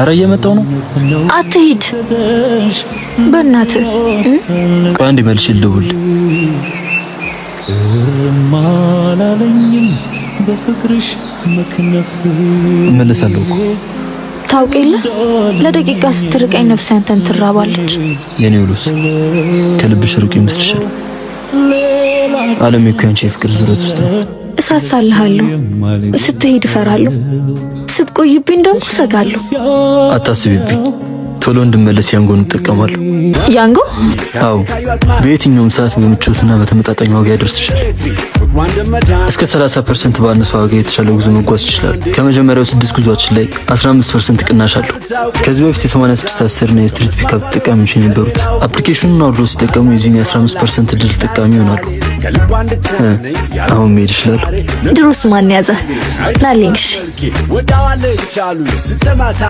አረ እየመጣው ነው። አትሂድ በእናትህ። ቆይ አንዴ መልሼ ልደውል። በፍቅርሽ መክነፍ እመለሳለሁ። ታውቅ የለ ለደቂቃ ስትርቀኝ ነፍሴ አንተን ትራባለች። የኔ ውሉስ ከልብሽ ርቁ ይመስልሻል? ዓለም እኮ ያንቺ የፍቅር ዙረት ውስጥ ነው። እሳሳልሃለሁ፣ ስትሄድ እፈራለሁ፣ ስትቆይብኝ ደግሞ እሰጋለሁ። አታስቢብኝ፣ ቶሎ እንድመለስ ያንጎን እጠቀማለሁ። ያንጎ? አዎ፣ በየትኛውም ሰዓት በምቾትና በተመጣጣኝ ዋጋ ያደርስሻል። እስከ 30% ባነሰ ዋጋ የተሻለ ጉዞ መጓዝ ይችላል። ከመጀመሪያው 6 ጉዟችን ላይ 15% ቅናሽ አለው። ከዚህ በፊት የ8610 እና የስትሪት ፒካፕ ተጠቃሚዎች የነበሩት አፕሊኬሽኑን አውርደው ሲጠቀሙ የዚህን የ15% ድል ተጠቃሚ ይሆናሉ። አሁን መሄድ ይችላል። ድሮስ ማን ያዘ? ናልኝ።